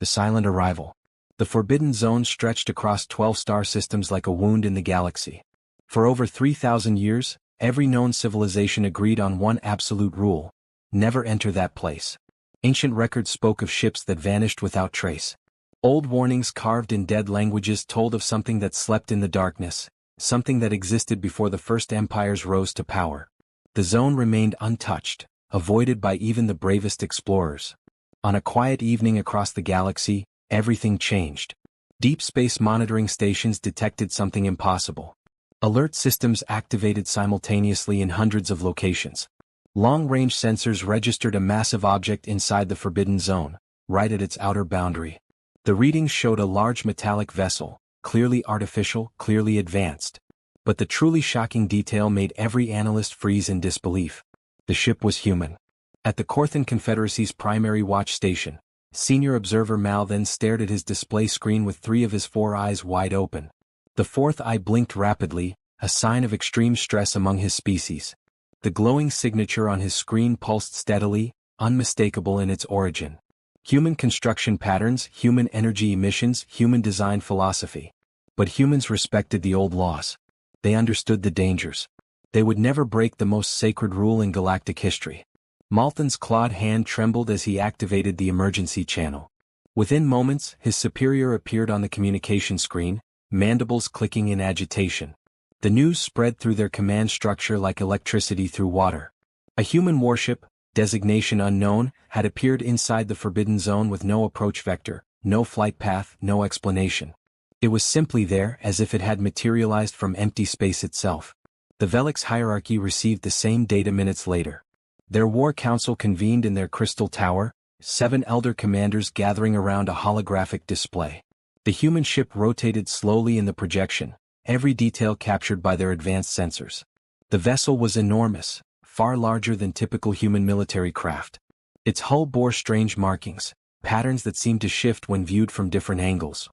The silent arrival. The forbidden zone stretched across 12 star systems like a wound in the galaxy. For over 3,000 years, every known civilization agreed on one absolute rule: never enter that place. Ancient records spoke of ships that vanished without trace. Old warnings carved in dead languages told of something that slept in the darkness, something that existed before the first empires rose to power. The zone remained untouched, avoided by even the bravest explorers. On a quiet evening across the galaxy, everything changed. Deep space monitoring stations detected something impossible. Alert systems activated simultaneously in hundreds of locations. Long-range sensors registered a massive object inside the forbidden zone, right at its outer boundary. The readings showed a large metallic vessel, clearly artificial, clearly advanced. But the truly shocking detail made every analyst freeze in disbelief. The ship was human. At the Corthan Confederacy's primary watch station, Senior Observer Mal then stared at his display screen with 3 of his 4 eyes wide open. The 4th eye blinked rapidly, a sign of extreme stress among his species. The glowing signature on his screen pulsed steadily, unmistakable in its origin. Human construction patterns, human energy emissions, human design philosophy. But humans respected the old laws. They understood the dangers. They would never break the most sacred rule in galactic history. Malthan's clawed hand trembled as he activated the emergency channel. Within moments, his superior appeared on the communication screen, mandibles clicking in agitation. The news spread through their command structure like electricity through water. A human warship, designation unknown, had appeared inside the forbidden zone with no approach vector, no flight path, no explanation. It was simply there as if it had materialized from empty space itself. The Velix hierarchy received the same data minutes later. Their war council convened in their crystal tower, 7 elder commanders gathering around a holographic display. The human ship rotated slowly in the projection, every detail captured by their advanced sensors. The vessel was enormous, far larger than typical human military craft. Its hull bore strange markings, patterns that seemed to shift when viewed from different angles.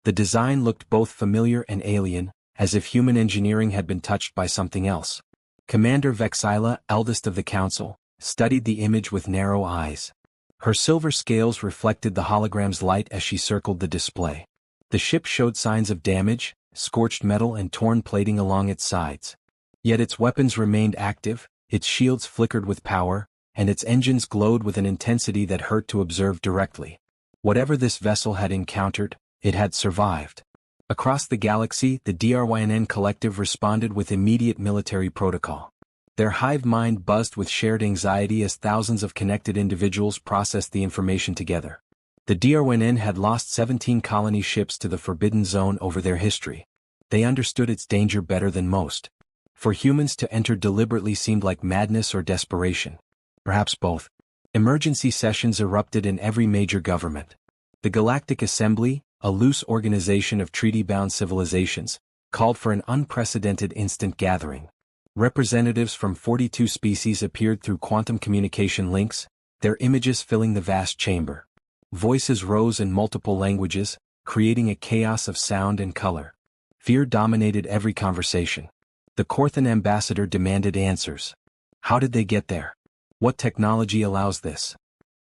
The design looked both familiar and alien, as if human engineering had been touched by something else. Commander Vexila, eldest of the council, studied the image with narrow eyes. Her silver scales reflected the hologram's light as she circled the display. The ship showed signs of damage, scorched metal and torn plating along its sides. Yet its weapons remained active, its shields flickered with power, and its engines glowed with an intensity that hurt to observe directly. Whatever this vessel had encountered, it had survived. Across the galaxy, the DRYNN collective responded with immediate military protocol. Their hive mind buzzed with shared anxiety as thousands of connected individuals processed the information together. The DRYNN had lost 17 colony ships to the Forbidden Zone over their history. They understood its danger better than most. For humans to enter deliberately seemed like madness or desperation. Perhaps both. Emergency sessions erupted in every major government. The Galactic Assembly, a loose organization of treaty-bound civilizations, called for an unprecedented instant gathering. Representatives from 42 species appeared through quantum communication links, their images filling the vast chamber. Voices rose in multiple languages, creating a chaos of sound and color. Fear dominated every conversation. The Corthan ambassador demanded answers. How did they get there? What technology allows this?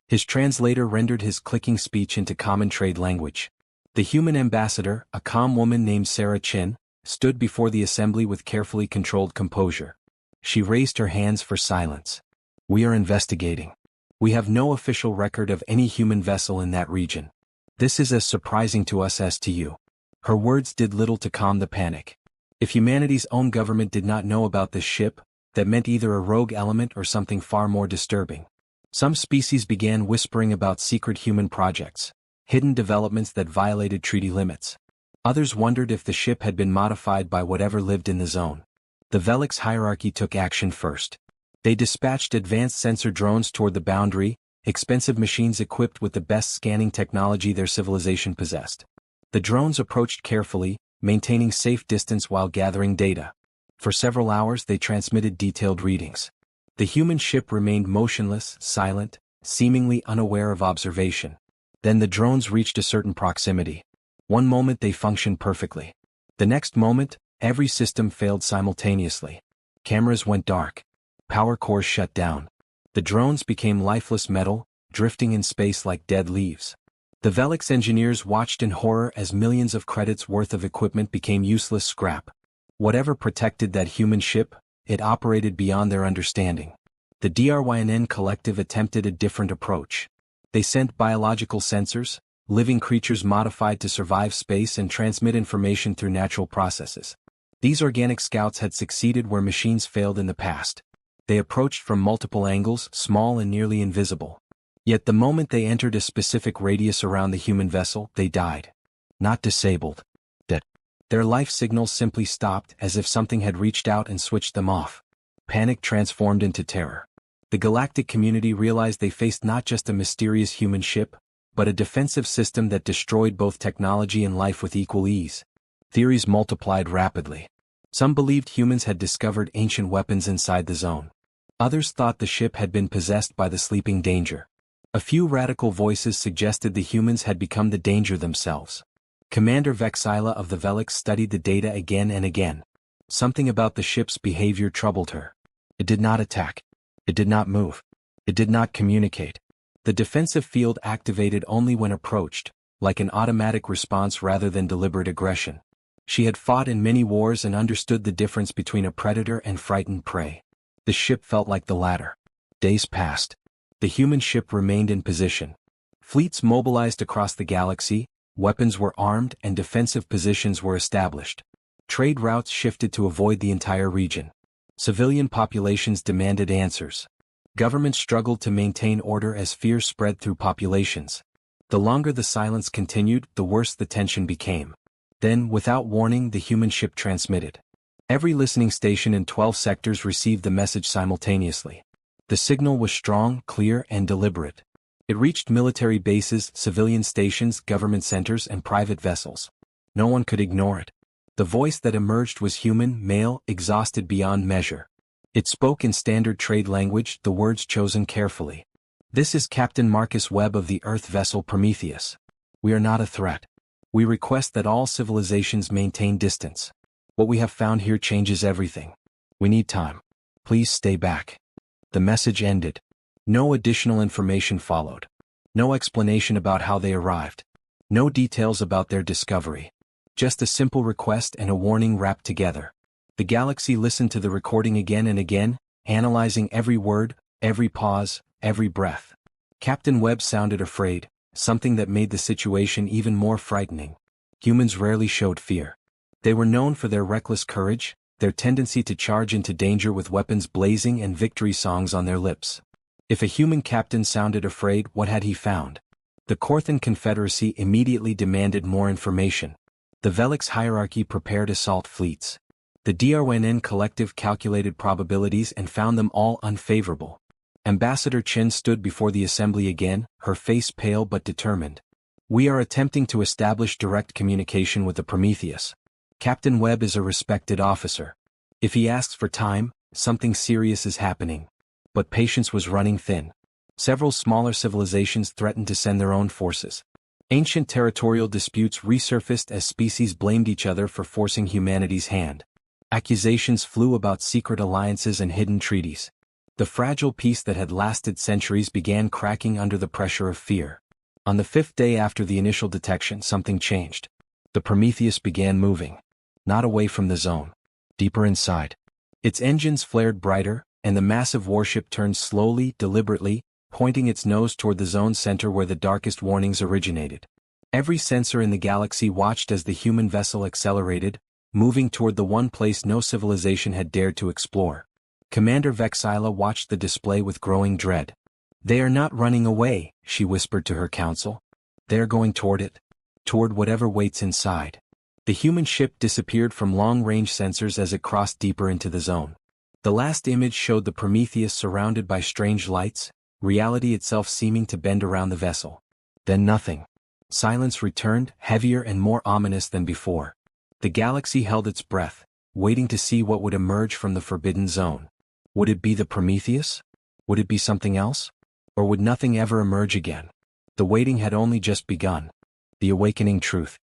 His translator rendered his clicking speech into common trade language. The human ambassador, a calm woman named Sarah Chin, stood before the assembly with carefully controlled composure. She raised her hands for silence. We are investigating. We have no official record of any human vessel in that region. This is as surprising to us as to you. Her words did little to calm the panic. If humanity's own government did not know about this ship, that meant either a rogue element or something far more disturbing. Some species began whispering about secret human projects, hidden developments that violated treaty limits. Others wondered if the ship had been modified by whatever lived in the zone. The Velix hierarchy took action first. They dispatched advanced sensor drones toward the boundary, expensive machines equipped with the best scanning technology their civilization possessed. The drones approached carefully, maintaining safe distance while gathering data. For several hours they transmitted detailed readings. The human ship remained motionless, silent, seemingly unaware of observation. Then the drones reached a certain proximity. One moment they functioned perfectly. The next moment, every system failed simultaneously. Cameras went dark. Power cores shut down. The drones became lifeless metal, drifting in space like dead leaves. The Velix engineers watched in horror as millions of credits worth of equipment became useless scrap. Whatever protected that human ship, it operated beyond their understanding. The DRYNN collective attempted a different approach. They sent biological sensors, living creatures modified to survive space and transmit information through natural processes. These organic scouts had succeeded where machines failed in the past. They approached from multiple angles, small and nearly invisible. Yet the moment they entered a specific radius around the human vessel, they died. Not disabled. Dead. Their life signals simply stopped, as if something had reached out and switched them off. Panic transformed into terror. The galactic community realized they faced not just a mysterious human ship, but a defensive system that destroyed both technology and life with equal ease. Theories multiplied rapidly. Some believed humans had discovered ancient weapons inside the zone. Others thought the ship had been possessed by the sleeping danger. A few radical voices suggested the humans had become the danger themselves. Commander Vexila of the Velix studied the data again and again. Something about the ship's behavior troubled her. It did not attack. It did not move. It did not communicate. The defensive field activated only when approached, like an automatic response rather than deliberate aggression. She had fought in many wars and understood the difference between a predator and frightened prey. The ship felt like the latter. Days passed. The human ship remained in position. Fleets mobilized across the galaxy, weapons were armed and defensive positions were established. Trade routes shifted to avoid the entire region. Civilian populations demanded answers. Governments struggled to maintain order as fear spread through populations. The longer the silence continued, the worse the tension became. Then, without warning, the human ship transmitted. Every listening station in 12 sectors received the message simultaneously. The signal was strong, clear, and deliberate. It reached military bases, civilian stations, government centers, and private vessels. No one could ignore it. The voice that emerged was human, male, exhausted beyond measure. It spoke in standard trade language, the words chosen carefully. This is Captain Marcus Webb of the Earth vessel Prometheus. We are not a threat. We request that all civilizations maintain distance. What we have found here changes everything. We need time. Please stay back. The message ended. No additional information followed. No explanation about how they arrived. No details about their discovery. Just a simple request and a warning wrapped together. The galaxy listened to the recording again and again, analyzing every word, every pause, every breath. Captain Webb sounded afraid, something that made the situation even more frightening. Humans rarely showed fear. They were known for their reckless courage, their tendency to charge into danger with weapons blazing and victory songs on their lips. If a human captain sounded afraid, what had he found? The Corthan Confederacy immediately demanded more information. The Velix hierarchy prepared assault fleets. The DRYNN collective calculated probabilities and found them all unfavorable. Ambassador Chen stood before the assembly again, her face pale but determined. We are attempting to establish direct communication with the Prometheus. Captain Webb is a respected officer. If he asks for time, something serious is happening. But patience was running thin. Several smaller civilizations threatened to send their own forces. Ancient territorial disputes resurfaced as species blamed each other for forcing humanity's hand. Accusations flew about secret alliances and hidden treaties. The fragile peace that had lasted centuries began cracking under the pressure of fear. On the 5th day after the initial detection, something changed. The Prometheus began moving. Not away from the zone. Deeper inside. Its engines flared brighter, and the massive warship turned slowly, deliberately, pointing its nose toward the zone's center where the darkest warnings originated. Every sensor in the galaxy watched as the human vessel accelerated, moving toward the one place no civilization had dared to explore. Commander Vexila watched the display with growing dread. They are not running away, she whispered to her council. They are going toward it. Toward whatever waits inside. The human ship disappeared from long-range sensors as it crossed deeper into the zone. The last image showed the Prometheus surrounded by strange lights, reality itself seeming to bend around the vessel. Then nothing. Silence returned, heavier and more ominous than before. The galaxy held its breath, waiting to see what would emerge from the forbidden zone. Would it be the Prometheus? Would it be something else? Or would nothing ever emerge again? The waiting had only just begun. The awakening truth.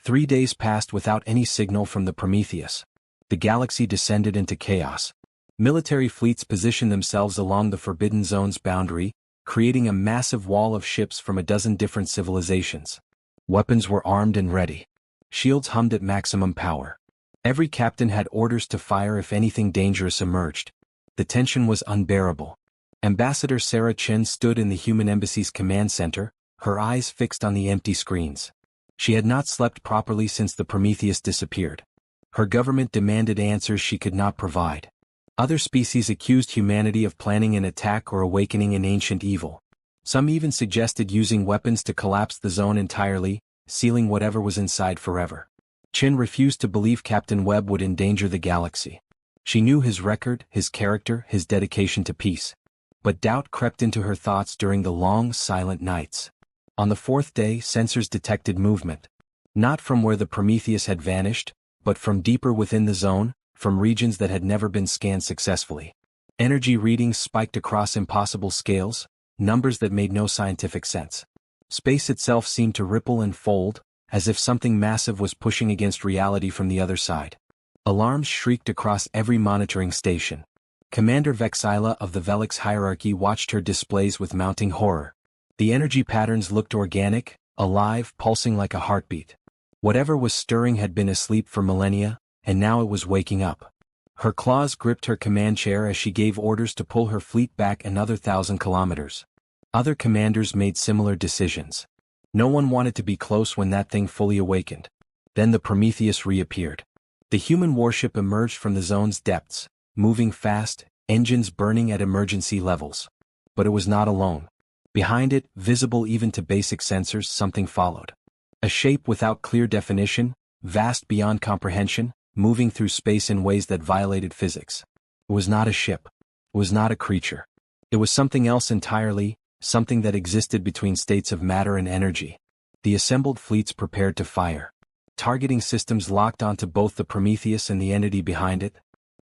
3 days passed without any signal from the Prometheus. The galaxy descended into chaos. Military fleets positioned themselves along the Forbidden Zone's boundary, creating a massive wall of ships from a dozen different civilizations. Weapons were armed and ready. Shields hummed at maximum power. Every captain had orders to fire if anything dangerous emerged. The tension was unbearable. Ambassador Sarah Chen stood in the human embassy's command center, her eyes fixed on the empty screens. She had not slept properly since the Prometheus disappeared. Her government demanded answers she could not provide. Other species accused humanity of planning an attack or awakening an ancient evil. Some even suggested using weapons to collapse the zone entirely, sealing whatever was inside forever. Chen refused to believe Captain Webb would endanger the galaxy. She knew his record, his character, his dedication to peace. But doubt crept into her thoughts during the long, silent nights. On the fourth day, sensors detected movement. Not from where the Prometheus had vanished, but from deeper within the zone, from regions that had never been scanned successfully. Energy readings spiked across impossible scales, numbers that made no scientific sense. Space itself seemed to ripple and fold, as if something massive was pushing against reality from the other side. Alarms shrieked across every monitoring station. Commander Vexila of the Velix hierarchy watched her displays with mounting horror. The energy patterns looked organic, alive, pulsing like a heartbeat. Whatever was stirring had been asleep for millennia, and now it was waking up. Her claws gripped her command chair as she gave orders to pull her fleet back another 1,000 kilometers. Other commanders made similar decisions. No one wanted to be close when that thing fully awakened. Then the Prometheus reappeared. The human warship emerged from the zone's depths, moving fast, engines burning at emergency levels. But it was not alone. Behind it, visible even to basic sensors, something followed. A shape without clear definition, vast beyond comprehension, moving through space in ways that violated physics. It was not a ship. It was not a creature. It was something else entirely, something that existed between states of matter and energy. The assembled fleets prepared to fire. Targeting systems locked onto both the Prometheus and the entity behind it.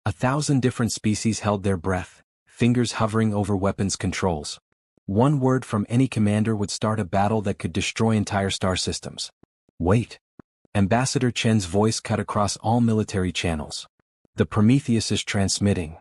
1,000 different species held their breath, fingers hovering over weapons controls. One word from any commander would start a battle that could destroy entire star systems. Wait. Ambassador Chen's voice cut across all military channels. The Prometheus is transmitting.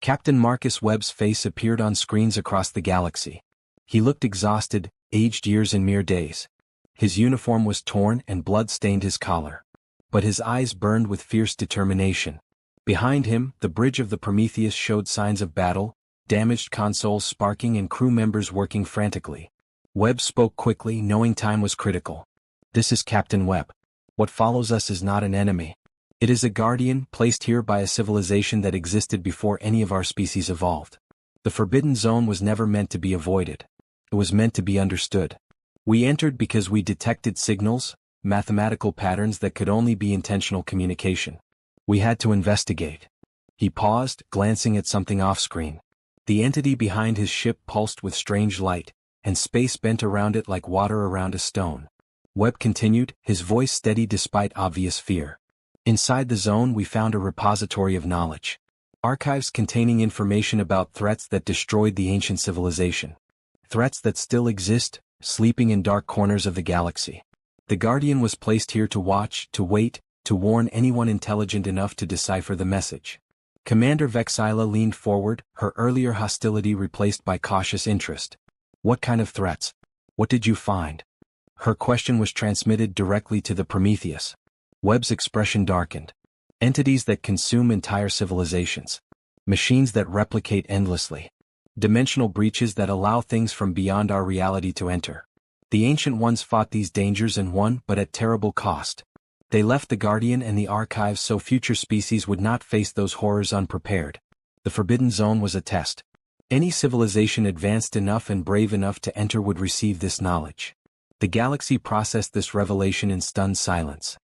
Captain Marcus Webb's face appeared on screens across the galaxy. He looked exhausted, aged years in mere days. His uniform was torn and blood stained his collar. But his eyes burned with fierce determination. Behind him, the bridge of the Prometheus showed signs of battle, damaged consoles sparking and crew members working frantically. Webb spoke quickly, knowing time was critical. This is Captain Webb. What follows us is not an enemy. It is a guardian, placed here by a civilization that existed before any of our species evolved. The Forbidden Zone was never meant to be avoided. It was meant to be understood. We entered because we detected signals, mathematical patterns that could only be intentional communication. We had to investigate. He paused, glancing at something off-screen. The entity behind his ship pulsed with strange light, and space bent around it like water around a stone. Webb continued, his voice steady despite obvious fear. Inside the zone we found a repository of knowledge. Archives containing information about threats that destroyed the ancient civilization. Threats that still exist, sleeping in dark corners of the galaxy. The Guardian was placed here to watch, to wait, to warn anyone intelligent enough to decipher the message. Commander Vexila leaned forward, her earlier hostility replaced by cautious interest. What kind of threats? What did you find? Her question was transmitted directly to the Prometheus. Webb's expression darkened. Entities that consume entire civilizations. Machines that replicate endlessly. Dimensional breaches that allow things from beyond our reality to enter. The ancient ones fought these dangers and won, but at terrible cost. They left the Guardian and the archives so future species would not face those horrors unprepared. The Forbidden Zone was a test. Any civilization advanced enough and brave enough to enter would receive this knowledge. The galaxy processed this revelation in stunned silence.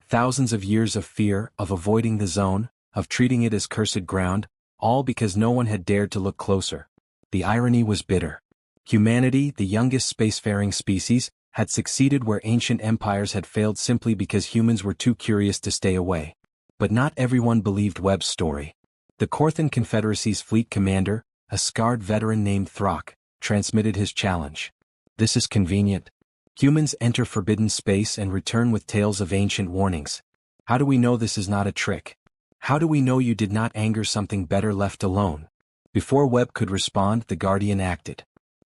Thousands of years of fear, of avoiding the zone, of treating it as cursed ground, all because no one had dared to look closer. The irony was bitter. Humanity, the youngest spacefaring species, had succeeded where ancient empires had failed simply because humans were too curious to stay away. But not everyone believed Webb's story. The Corthan Confederacy's fleet commander, a scarred veteran named Throck, transmitted his challenge. This is convenient. Humans enter forbidden space and return with tales of ancient warnings. How do we know this is not a trick? How do we know you did not anger something better left alone? Before Webb could respond, the Guardian acted.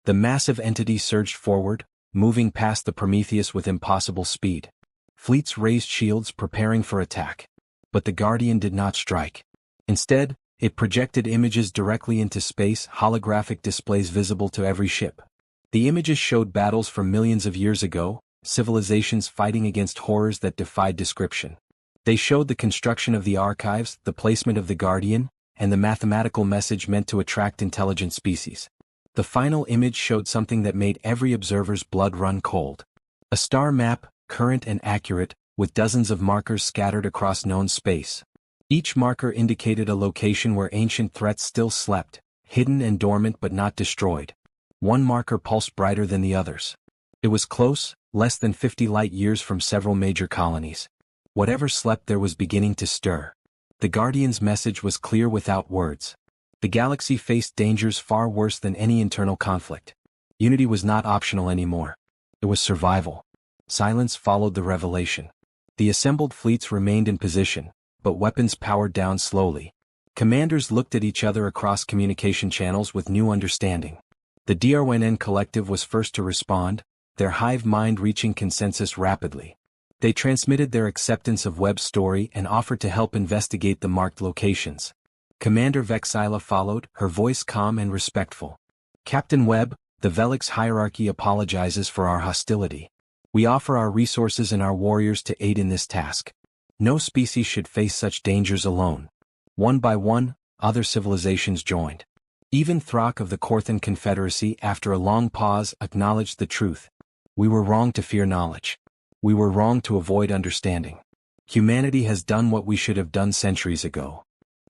The massive entity surged forward, moving past the Prometheus with impossible speed. Fleets raised shields preparing for attack. But the Guardian did not strike. Instead, it projected images directly into space, holographic displays visible to every ship. The images showed battles from millions of years ago, civilizations fighting against horrors that defied description. They showed the construction of the archives, the placement of the Guardian, and the mathematical message meant to attract intelligent species. The final image showed something that made every observer's blood run cold. A star map, current and accurate, with dozens of markers scattered across known space. Each marker indicated a location where ancient threats still slept, hidden and dormant but not destroyed. One marker pulsed brighter than the others. It was close, less than 50 light-years from several major colonies. Whatever slept there was beginning to stir. The Guardian's message was clear without words. The galaxy faced dangers far worse than any internal conflict. Unity was not optional anymore. It was survival. Silence followed the revelation. The assembled fleets remained in position, but weapons powered down slowly. Commanders looked at each other across communication channels with new understanding. The DRNN collective was first to respond, their hive mind reaching consensus rapidly. They transmitted their acceptance of Webb's story and offered to help investigate the marked locations. Commander Vexila followed, her voice calm and respectful. Captain Webb, the Velix hierarchy apologizes for our hostility. We offer our resources and our warriors to aid in this task. No species should face such dangers alone. One by one, other civilizations joined. Even Thrak of the Korthan Confederacy, after a long pause, acknowledged the truth. We were wrong to fear knowledge. We were wrong to avoid understanding. Humanity has done what we should have done centuries ago.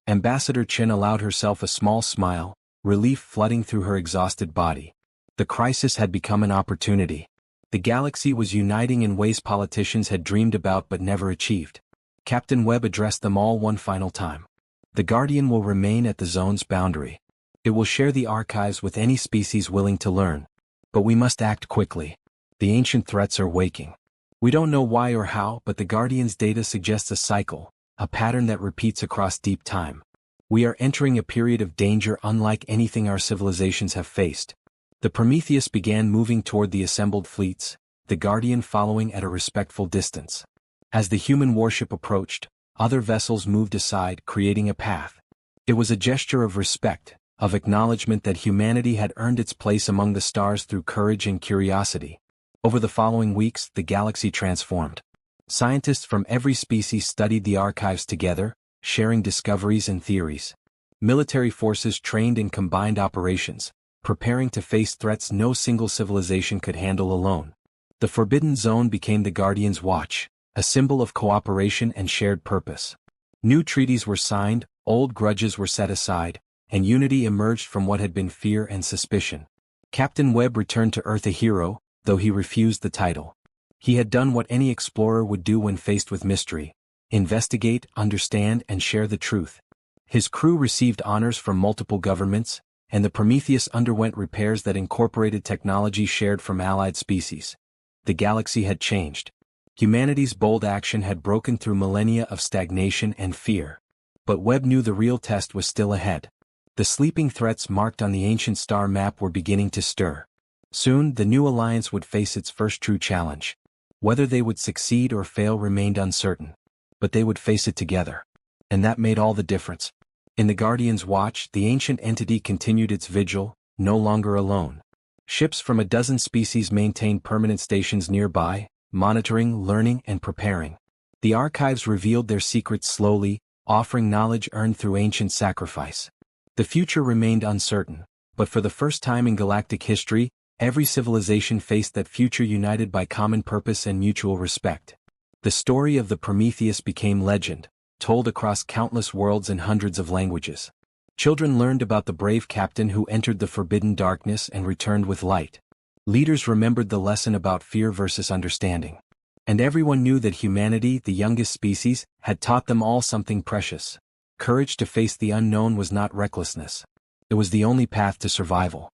Ambassador Chen allowed herself a small smile, relief flooding through her exhausted body. The crisis had become an opportunity. The galaxy was uniting in ways politicians had dreamed about but never achieved. Captain Webb addressed them all one final time. The Guardian will remain at the zone's boundary. It will share the archives with any species willing to learn. But we must act quickly. The ancient threats are waking. We don't know why or how, but the Guardian's data suggests a cycle, a pattern that repeats across deep time. We are entering a period of danger unlike anything our civilizations have faced. The Prometheus began moving toward the assembled fleets, the Guardian following at a respectful distance. As the human warship approached, other vessels moved aside, creating a path. It was a gesture of respect, of acknowledgement that humanity had earned its place among the stars through courage and curiosity. Over the following weeks, the galaxy transformed. Scientists from every species studied the archives together, sharing discoveries and theories. Military forces trained in combined operations, preparing to face threats no single civilization could handle alone. The Forbidden Zone became the Guardian's watch, a symbol of cooperation and shared purpose. New treaties were signed, old grudges were set aside, and unity emerged from what had been fear and suspicion. Captain Webb returned to Earth a hero, though he refused the title. He had done what any explorer would do when faced with mystery: investigate, understand, and share the truth. His crew received honors from multiple governments, and the Prometheus underwent repairs that incorporated technology shared from allied species. The galaxy had changed. Humanity's bold action had broken through millennia of stagnation and fear. But Webb knew the real test was still ahead. The sleeping threats marked on the ancient star map were beginning to stir. Soon, the new alliance would face its first true challenge. Whether they would succeed or fail remained uncertain. But they would face it together. And that made all the difference. In the Guardian's watch, the ancient entity continued its vigil, no longer alone. Ships from a dozen species maintained permanent stations nearby, monitoring, learning, and preparing. The archives revealed their secrets slowly, offering knowledge earned through ancient sacrifice. The future remained uncertain, but for the first time in galactic history, every civilization faced that future united by common purpose and mutual respect. The story of the Prometheus became legend, told across countless worlds in hundreds of languages. Children learned about the brave captain who entered the forbidden darkness and returned with light. Leaders remembered the lesson about fear versus understanding. And everyone knew that humanity, the youngest species, had taught them all something precious. Courage to face the unknown was not recklessness. It was the only path to survival.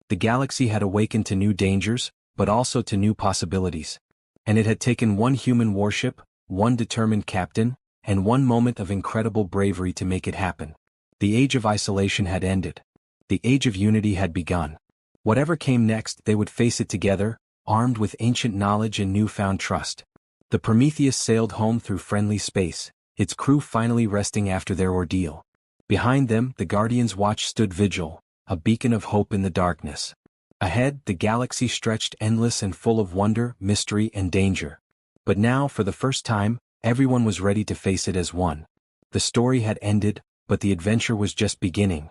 The galaxy had awakened to new dangers, but also to new possibilities. And it had taken one human warship, one determined captain, and one moment of incredible bravery to make it happen. The age of isolation had ended. The age of unity had begun. Whatever came next, they would face it together, armed with ancient knowledge and newfound trust. The Prometheus sailed home through friendly space, its crew finally resting after their ordeal. Behind them, the Guardian's watch stood vigil, a beacon of hope in the darkness. Ahead, the galaxy stretched endless and full of wonder, mystery, and danger. But now, for the first time, everyone was ready to face it as one. The story had ended, but the adventure was just beginning.